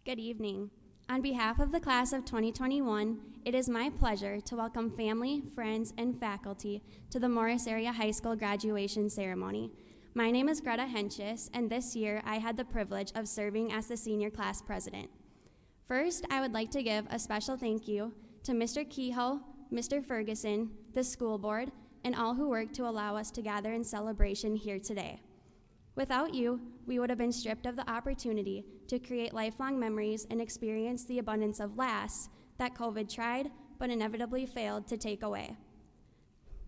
Good evening. On behalf of the class of 2021, it is my pleasure to welcome family, friends, and faculty to the Morris Area High School graduation ceremony. My name is Greta Henches, and this year I had the privilege of serving as the senior class president. First, I would like to give a special thank you to Mr. Kehoe, Mr. Ferguson, the school board, and all who worked to allow us to gather in celebration here today. Without you, we would have been stripped of the opportunity to create lifelong memories and experience the abundance of laughs that COVID tried but inevitably failed to take away.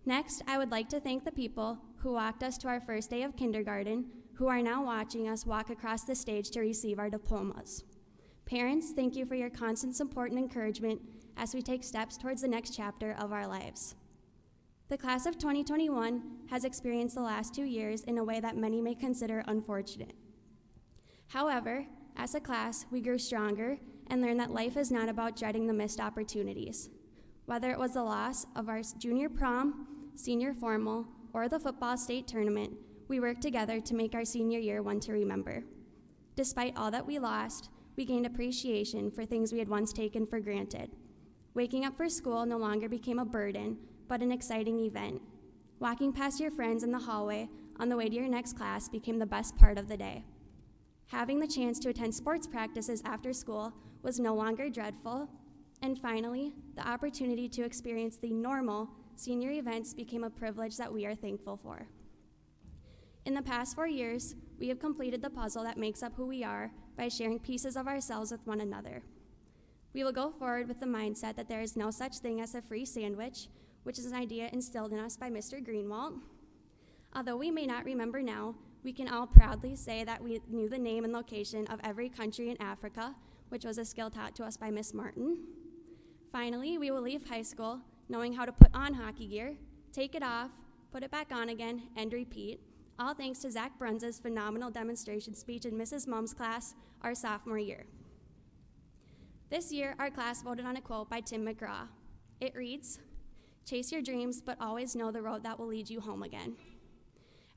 Next, I would like to thank the people who walked us to our first day of kindergarten, who are now watching us walk across the stage to receive our diplomas. Parents, thank you for your constant support and encouragement as we take steps towards the next chapter of our lives. The class of 2021 has experienced the last 2 years in a way that many may consider unfortunate. However, as a class, we grew stronger and learned that life is not about dreading the missed opportunities. Whether it was the loss of our junior prom, senior formal, or the football state tournament, we worked together to make our senior year one to remember. Despite all that we lost, we gained appreciation for things we had once taken for granted. Waking up for school no longer became a burden, but an exciting event. Walking past your friends in the hallway on the way to your next class became the best part of the day. Having the chance to attend sports practices after school was no longer dreadful. And finally, the opportunity to experience the normal senior events became a privilege that we are thankful for. In the past 4 years, we have completed the puzzle that makes up who we are by sharing pieces of ourselves with one another. We will go forward with the mindset that there is no such thing as a free sandwich, which is an idea instilled in us by Mr. Greenwald. Although we may not remember now, we can all proudly say that we knew the name and location of every country in Africa, which was a skill taught to us by Miss Martin. Finally, we will leave high school knowing how to put on hockey gear, take it off, put it back on again, and repeat, all thanks to Zach Bruns's phenomenal demonstration speech in Mrs. Mum's class our sophomore year. This year, our class voted on a quote by Tim McGraw. It reads, "Chase your dreams, but always know the road that will lead you home again."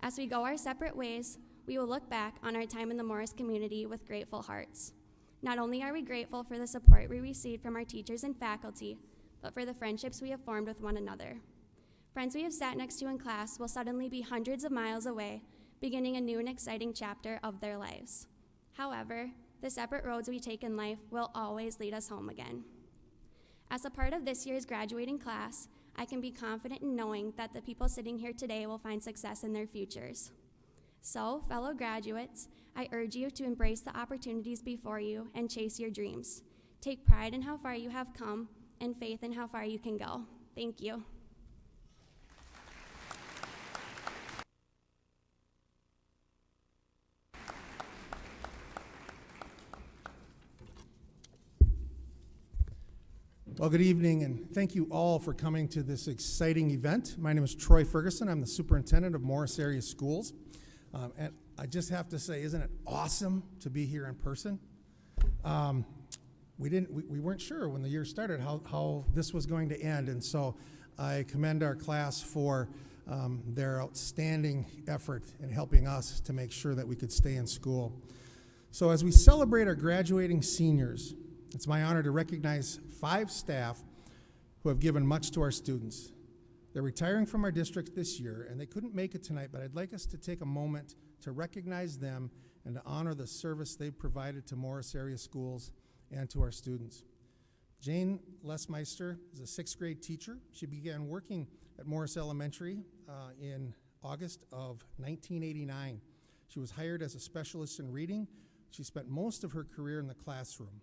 As we go our separate ways, we will look back on our time in the Morris community with grateful hearts. Not only are we grateful for the support we received from our teachers and faculty, but for the friendships we have formed with one another. Friends we have sat next to in class will suddenly be hundreds of miles away, beginning a new and exciting chapter of their lives. However, the separate roads we take in life will always lead us home again. As a part of this year's graduating class, I can be confident in knowing that the people sitting here today will find success in their futures. So, fellow graduates, I urge you to embrace the opportunities before you and chase your dreams. Take pride in how far you have come and faith in how far you can go. Thank you. Well, good evening, and thank you all for coming to this exciting event. My name is Troy Ferguson. I'm the superintendent of Morris Area Schools. And I just have to say, isn't it awesome to be here in person? We weren't sure when the year started how this was going to end, and so I commend our class for their outstanding effort in helping us to make sure that we could stay in school. So as we celebrate our graduating seniors, it's my honor to recognize 5 staff who have given much to our students. They're retiring from our district this year, and they couldn't make it tonight, but I'd like us to take a moment to recognize them and to honor the service they've provided to Morris Area Schools and to our students. Jane Lesmeister is a 6th grade teacher. She began working at Morris Elementary in August of 1989. She was hired as a specialist in reading. She spent most of her career in the classroom.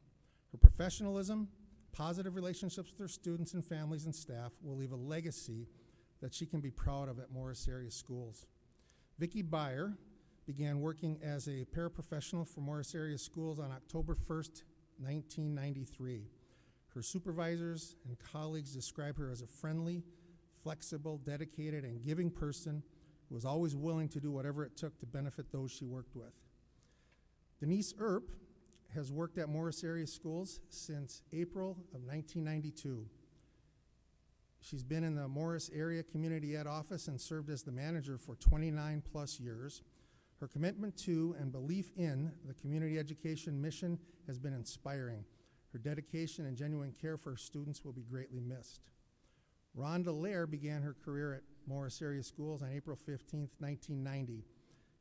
Her professionalism, positive relationships with her students and families and staff will leave a legacy that she can be proud of at Morris Area Schools. Vicki Byer began working as a paraprofessional for Morris Area Schools on October 1st, 1993. Her supervisors and colleagues describe her as a friendly, flexible, dedicated, and giving person who was always willing to do whatever it took to benefit those she worked with. Denise Earp has worked at Morris Area Schools since April of 1992. She's been in the Morris Area Community Ed office and served as the manager for 29 plus years. Her commitment to and belief in the community education mission has been inspiring. Her dedication and genuine care for her students will be greatly missed. Rhonda Lair began her career at Morris Area Schools on April 15, 1990.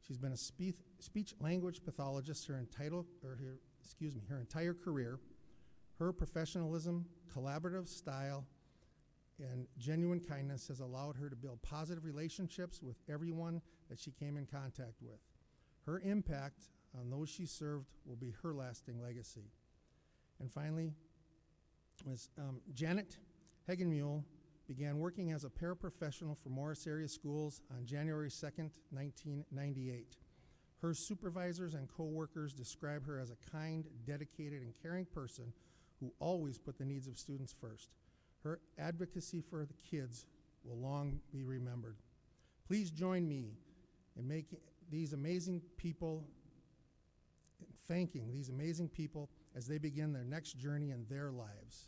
She's been a speech-language pathologist her entire career. Her professionalism, collaborative style, and genuine kindness has allowed her to build positive relationships with everyone that she came in contact with. Her impact on those she served will be her lasting legacy. And finally, Ms. Janet Hegenmuhl began working as a paraprofessional for Morris Area Schools on January 2nd, 1998. Her supervisors and coworkers describe her as a kind, dedicated, and caring person who always put the needs of students first. Her advocacy for the kids will long be remembered. Please join me in making these amazing people, thanking these amazing people as they begin their next journey in their lives.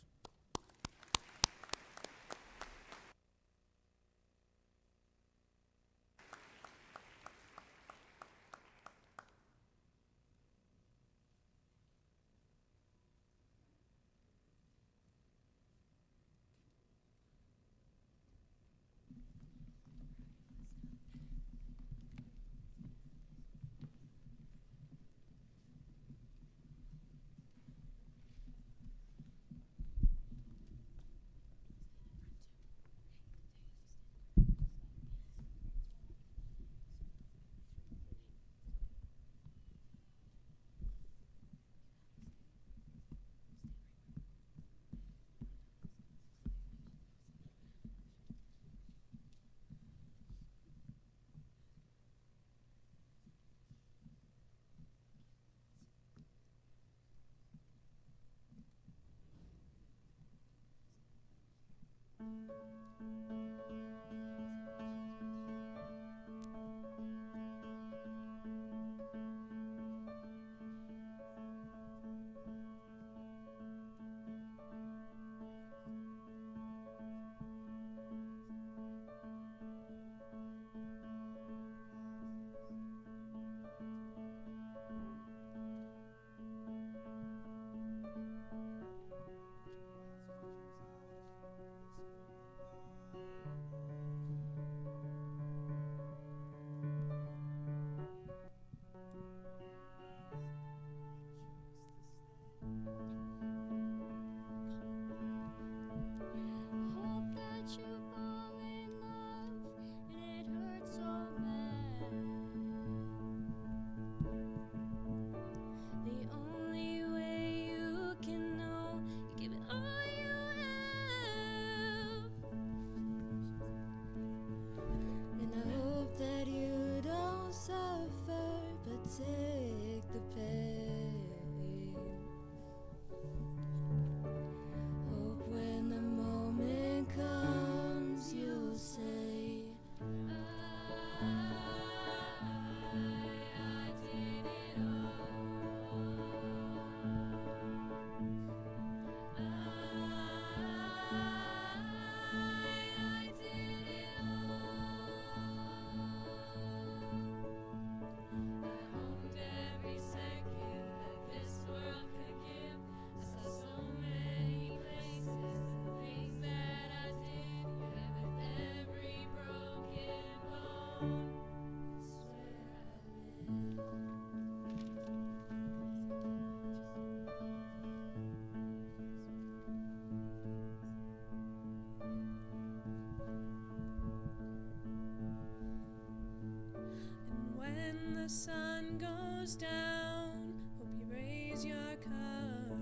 The sun goes down, hope you raise your cup.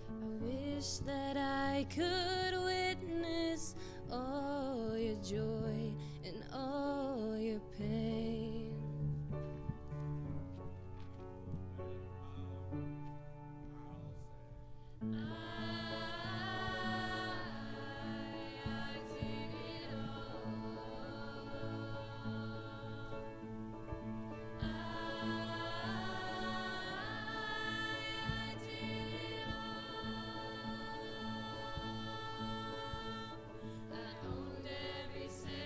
I wish that I could witness all your joy and all your pain. Every second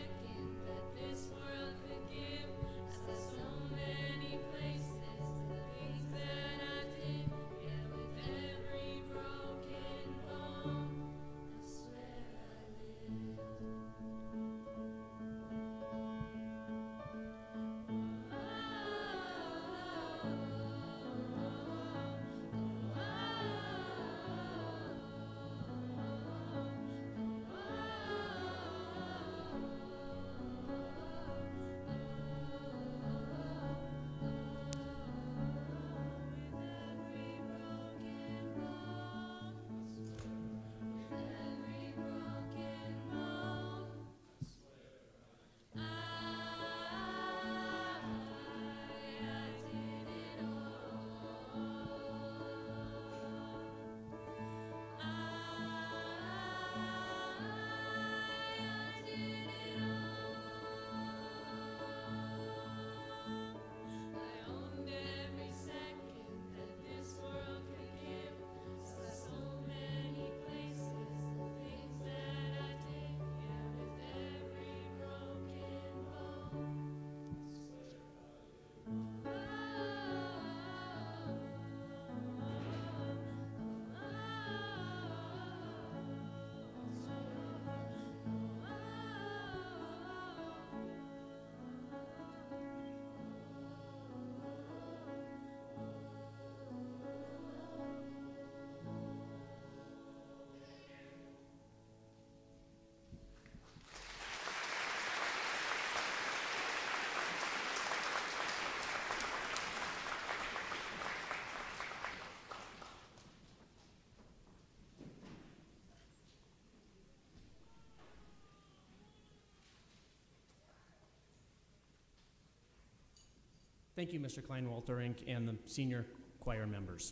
Thank you, Mr. Kleinwalterink and the senior choir members.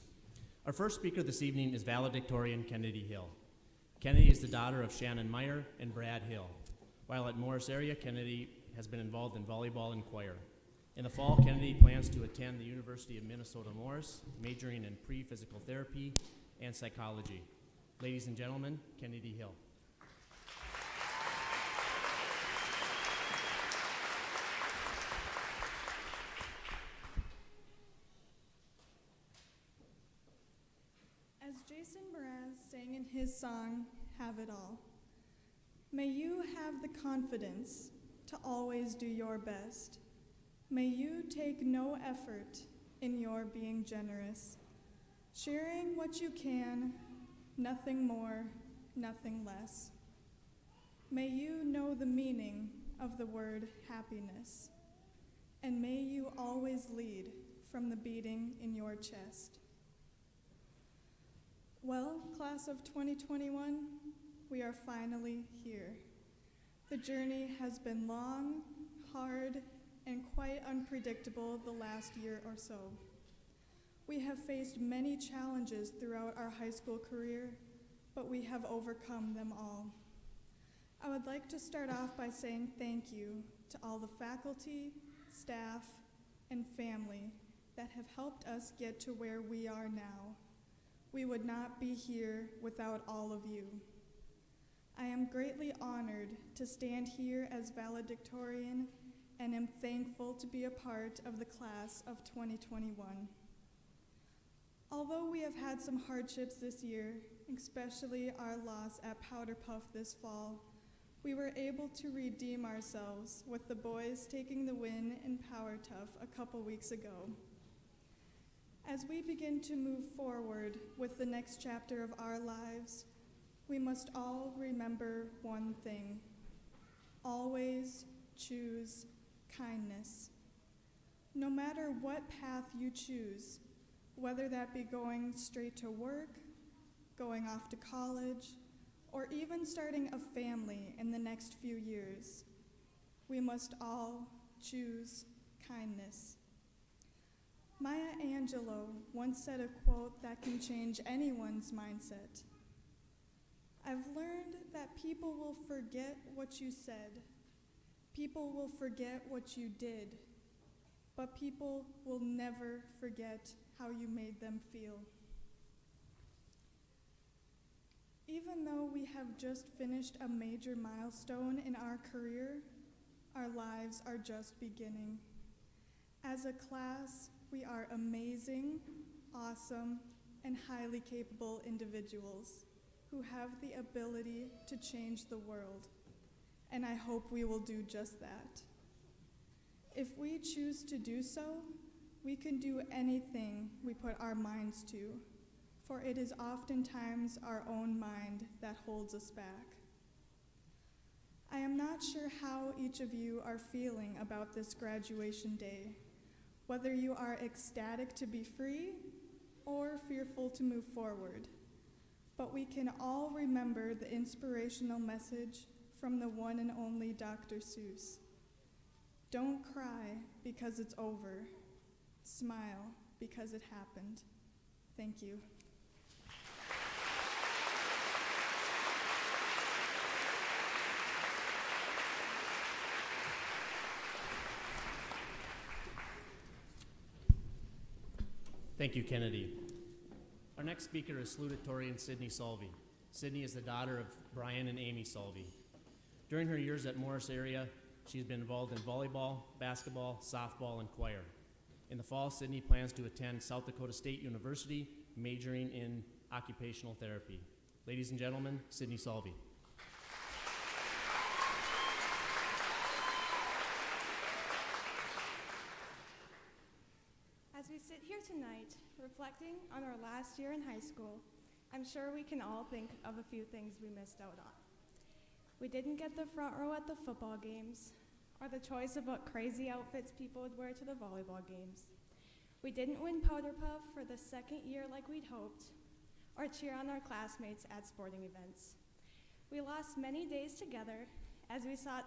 Our first speaker this evening is valedictorian Kennedy Hill. Kennedy is the daughter of Shannon Meyer and Brad Hill. While at Morris area, Kennedy has been involved in volleyball and choir. In the fall, Kennedy plans to attend the University of Minnesota Morris, majoring in pre-physical therapy and psychology. Ladies and gentlemen, Kennedy Hill. As Jason Mraz sang in his song, Have It All, may you have the confidence to always do your best. May you take no effort in your being generous, sharing what you can, nothing more, nothing less. May you know the meaning of the word happiness, and may you always lead from the beating in your chest. Well, class of 2021, we are finally here. The journey has been long, hard, and quite unpredictable the last year or so. We have faced many challenges throughout our high school career, but we have overcome them all. I would like to start off by saying thank you to all the faculty, staff, and family that have helped us get to where we are now. We would not be here without all of you. I am greatly honored to stand here as valedictorian and am thankful to be a part of the class of 2021. Although we have had some hardships this year, especially our loss at Powder Puff this fall, we were able to redeem ourselves with the boys taking the win in Power Tough a couple weeks ago. As we begin to move forward with the next chapter of our lives, we must all remember one thing: always choose kindness. No matter what path you choose, whether that be going straight to work, going off to college, or even starting a family in the next few years, we must all choose kindness. Maya Angelou once said a quote that can change anyone's mindset. I've learned that people will forget what you said. People will forget what you did, but people will never forget how you made them feel. Even though we have just finished a major milestone in our career, our lives are just beginning. As a class, we are amazing, awesome, and highly capable individuals who have the ability to change the world, and I hope we will do just that. If we choose to do so, we can do anything we put our minds to, for it is oftentimes our own mind that holds us back. I am not sure how each of you are feeling about this graduation day, whether you are ecstatic to be free or fearful to move forward. But we can all remember the inspirational message from the one and only Dr. Seuss. Don't cry because it's over. Smile because it happened. Thank you. Thank you, Kennedy. Our next speaker is salutatorian Sydney Solvey. Sydney is the daughter of Brian and Amy Solvey. During her years at Morris area, she's been involved in volleyball, basketball, softball, and choir. In the fall, Sydney plans to attend South Dakota State University, majoring in occupational therapy. Ladies and gentlemen, Sydney Solvey. As we sit here tonight, reflecting on our last year in high school, I'm sure we can all think of a few things we missed out on. We didn't get the front row at the football games, or the choice of what crazy outfits people would wear to the volleyball games. We didn't win Powder Puff for the second year like we'd hoped, or cheer on our classmates at sporting events. We lost many days together as we sat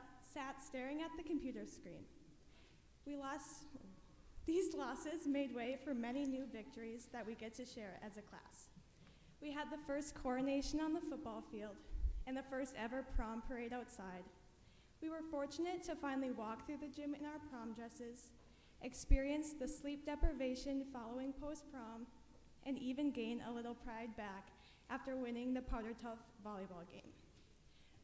staring at the computer screen. These losses made way for many new victories that we get to share as a class. We had the first coronation on the football field and the first ever prom parade outside. We were fortunate to finally walk through the gym in our prom dresses, experience the sleep deprivation following post-prom, and even gain a little pride back after winning the Powder Tough volleyball game.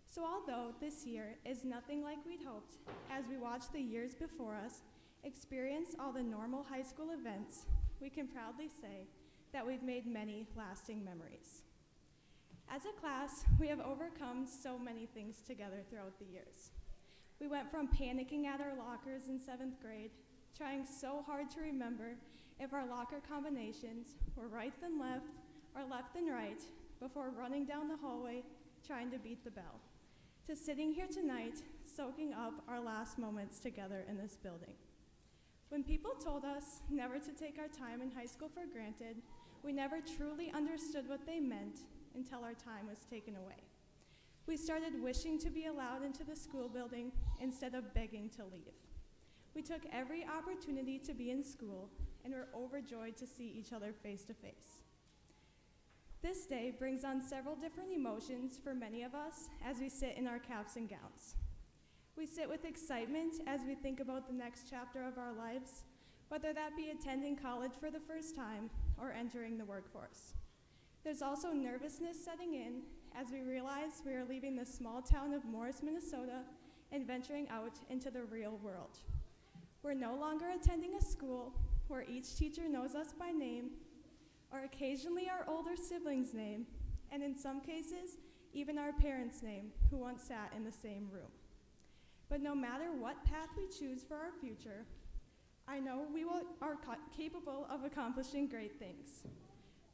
So although this year is nothing like we'd hoped, as we watch the years before us experience all the normal high school events, we can proudly say that we've made many lasting memories. As a class, we have overcome so many things together throughout the years. We went from panicking at our lockers in 7th grade, trying so hard to remember if our locker combinations were right then left or left then right before running down the hallway trying to beat the bell, to sitting here tonight soaking up our last moments together in this building. When people told us never to take our time in high school for granted, we never truly understood what they meant until our time was taken away. We started wishing to be allowed into the school building instead of begging to leave. We took every opportunity to be in school and were overjoyed to see each other face to face. This day brings on several different emotions for many of us as we sit in our caps and gowns. We sit with excitement as we think about the next chapter of our lives, whether that be attending college for the first time or entering the workforce. There's also nervousness setting in as we realize we are leaving the small town of Morris, Minnesota, and venturing out into the real world. We're no longer attending a school where each teacher knows us by name, or occasionally our older sibling's name, and in some cases, even our parents' name, who once sat in the same room. But no matter what path we choose for our future, I know we are capable of accomplishing great things.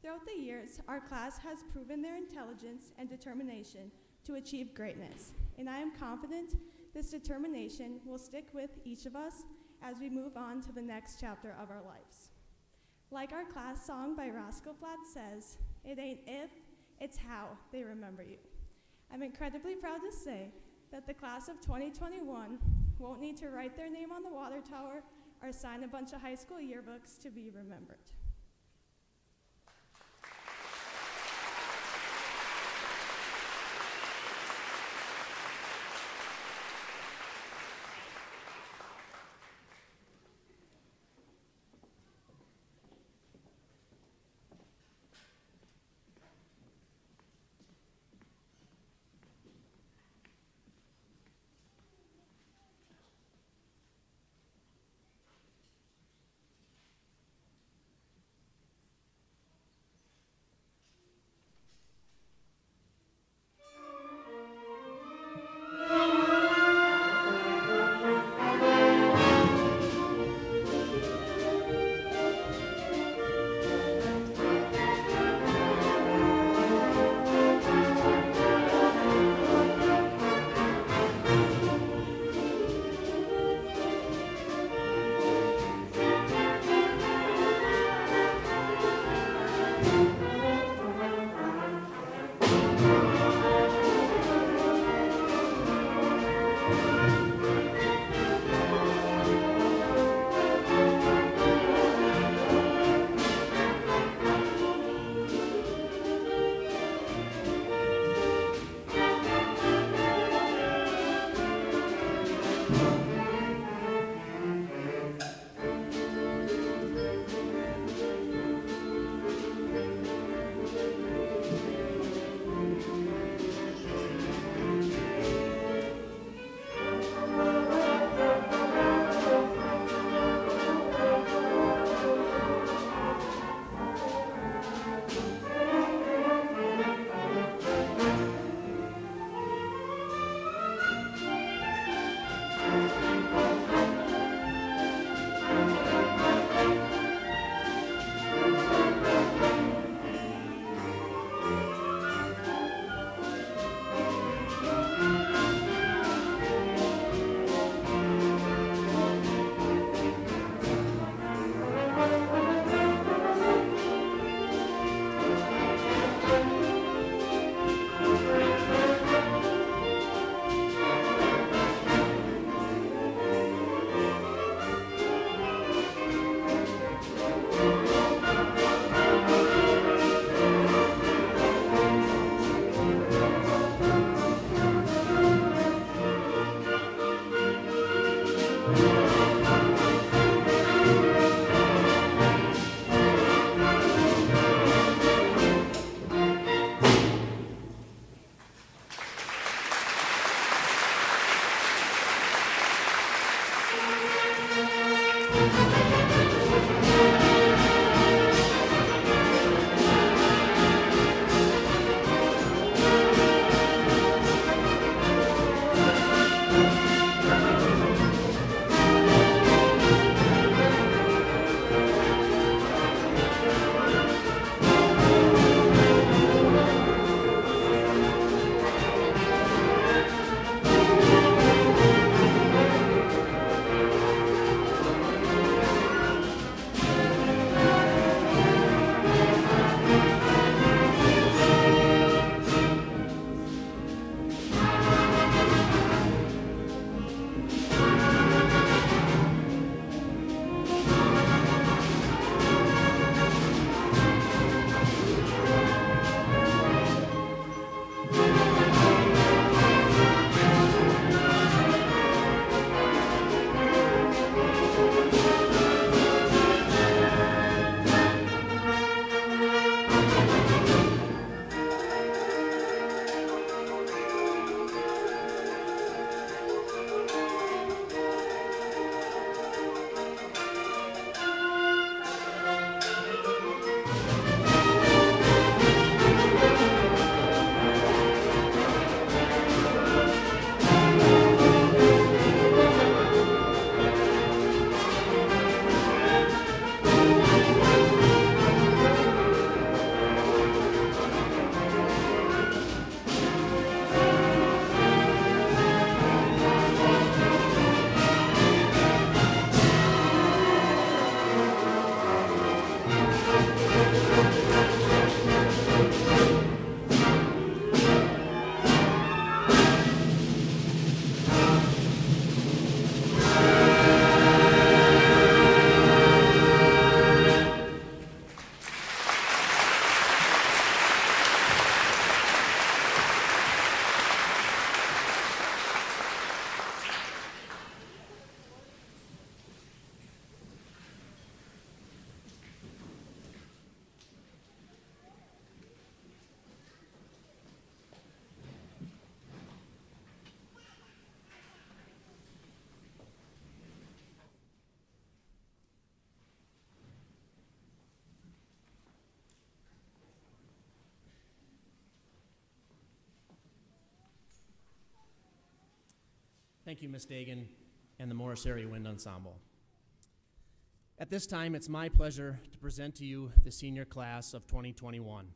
Throughout the years, our class has proven their intelligence and determination to achieve greatness, and I am confident this determination will stick with each of us as we move on to the next chapter of our lives. Like our class song by Rascal Flatts says, it ain't if, it's how they remember you. I'm incredibly proud to say that the class of 2021 won't need to write their name on the water tower or sign a bunch of high school yearbooks to be remembered. Thank you, Ms. Dagan and the Morris Area Wind Ensemble. At this time, it's my pleasure to present to you the senior class of 2021.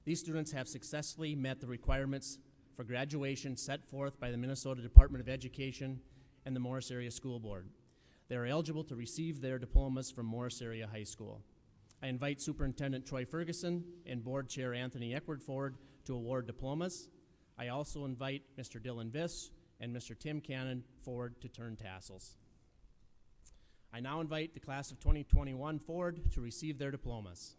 These students have successfully met the requirements for graduation set forth by the Minnesota Department of Education and the Morris Area School Board. They are eligible to receive their diplomas from Morris Area High School. I invite Superintendent Troy Ferguson and Board Chair Anthony Eckward forward to award diplomas. I also invite Mr. Dylan Viss and Mr. Tim Cannon forward to turn tassels. I now invite the class of 2021 forward to receive their diplomas.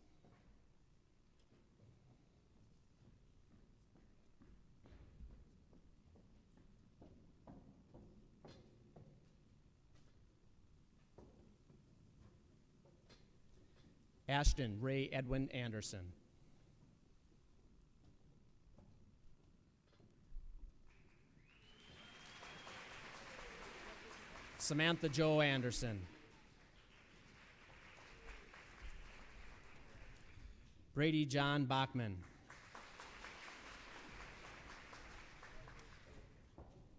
Ashton Ray Edwin Anderson. Samantha Jo Anderson. Brady John Bachman.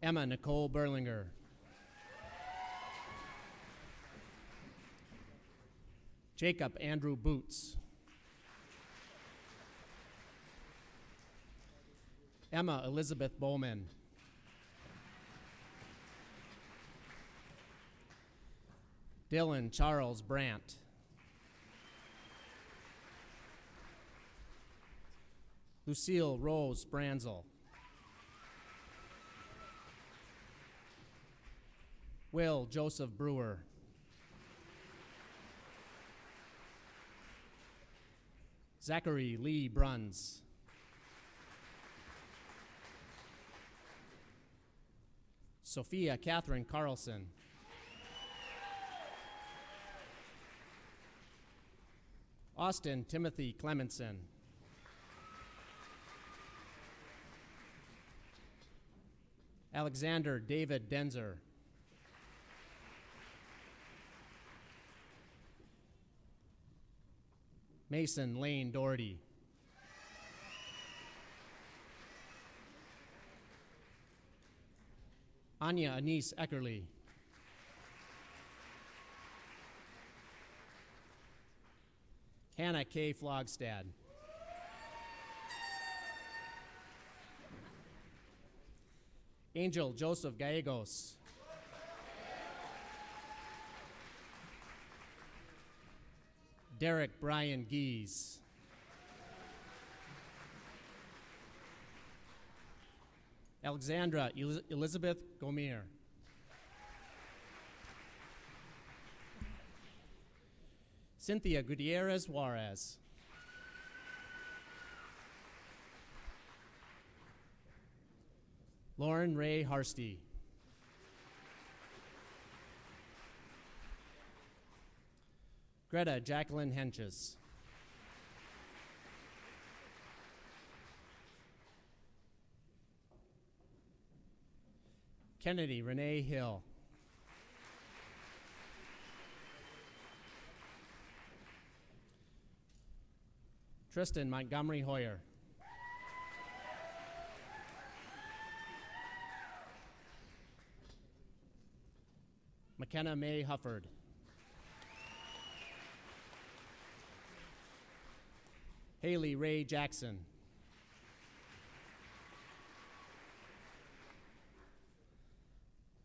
Emma Nicole Berlinger. Jacob Andrew Boots. Emma Elizabeth Bowman. Dylan Charles Brandt. Lucille Rose Branzel. Will Joseph Brewer. Zachary Lee Bruns. Sophia Catherine Carlson. Austin Timothy Clemenson. Alexander David Denzer. Mason Lane Doherty. Anya Anise Eckerly. Hannah K. Flogstad. Angel Joseph Gallegos. Derek Brian Gies. Alexandra Elizabeth Gomier. Cynthia Gutierrez Juarez. Lauren Ray Harsty. Greta Jacqueline Henches. Kennedy Renee Hill. Tristan Montgomery Hoyer. McKenna May Hufford. Haley Ray Jackson.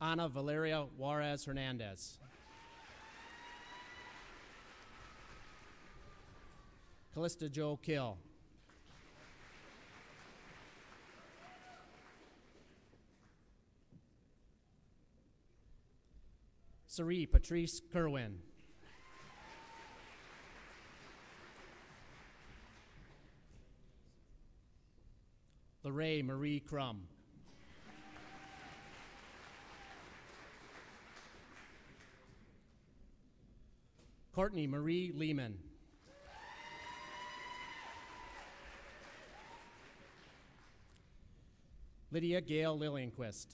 Ana Valeria Juarez Hernandez. Callista Jo Kill. Sari Patrice Kerwin. Lorraine Marie Crum. Courtney Marie Lehman. Lydia Gail Lillianquist.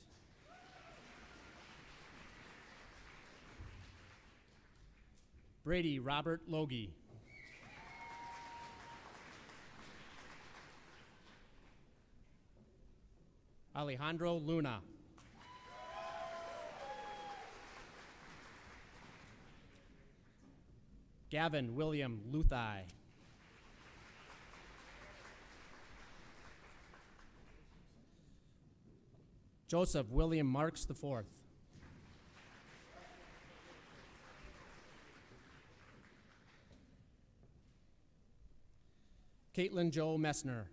Brady Robert Logie. Alejandro Luna. Gavin William Luthai. Joseph William Marks IV. Caitlin Joe Messner.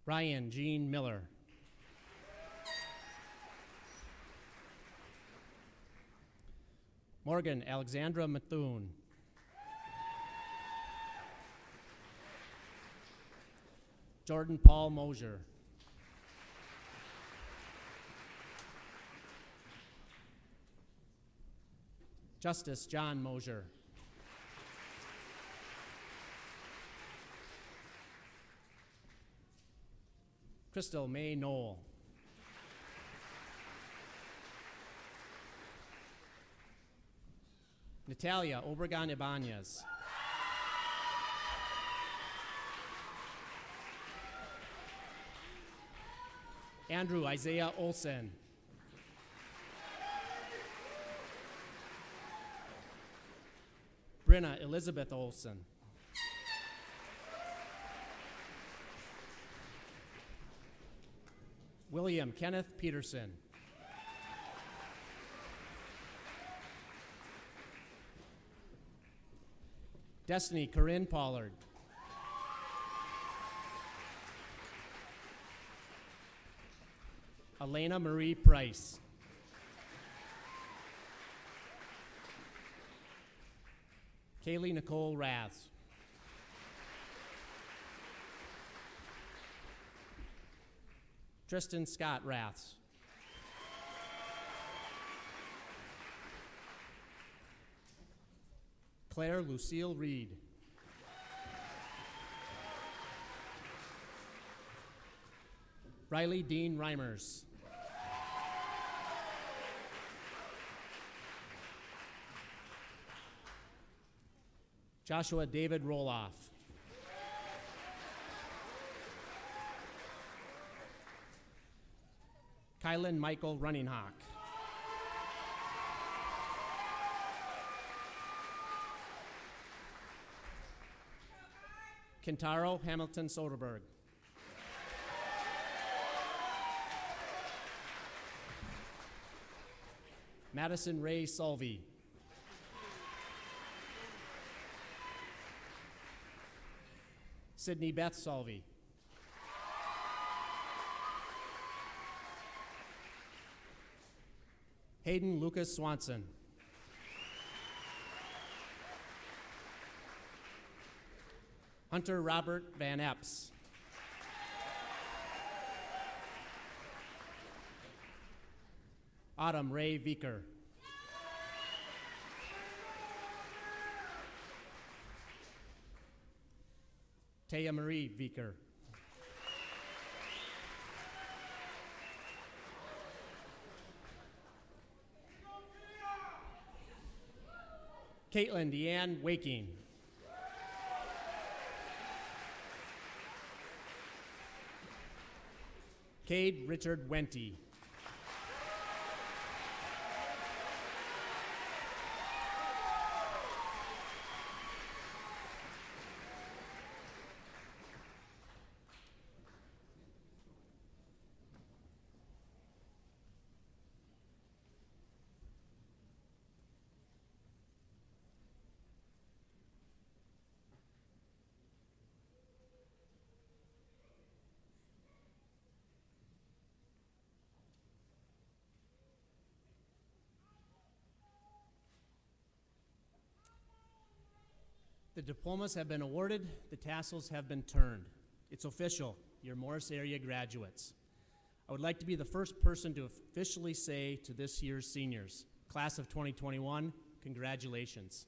Ryan Jean Miller. Morgan Alexandra Methune. Jordan Paul Mosier. Justice John Mosier. Crystal May Knoll. Natalia Obregon Ibanez. Andrew Isaiah Olson. Brenna Elizabeth Olson. William Kenneth Peterson. Destiny Corinne Pollard. Elena Marie Price. Kaylee Nicole Raths. Tristan Scott Raths. Claire Lucille Reed. Riley Dean Reimers. Joshua David Roloff. Kylan Michael Runninghawk. Kentaro Hamilton Soderberg. Madison Ray Solvey. Sydney Beth Solvey. Hayden Lucas Swanson. Hunter Robert Van Epps. Autumn Ray Vicker. Taya Marie Vicker. Caitlin Deanne Waking. Cade Richard Wenty. The diplomas have been awarded, the tassels have been turned. It's official, you're Morris area graduates. I would like to be the first person to officially say to this year's seniors, class of 2021, congratulations.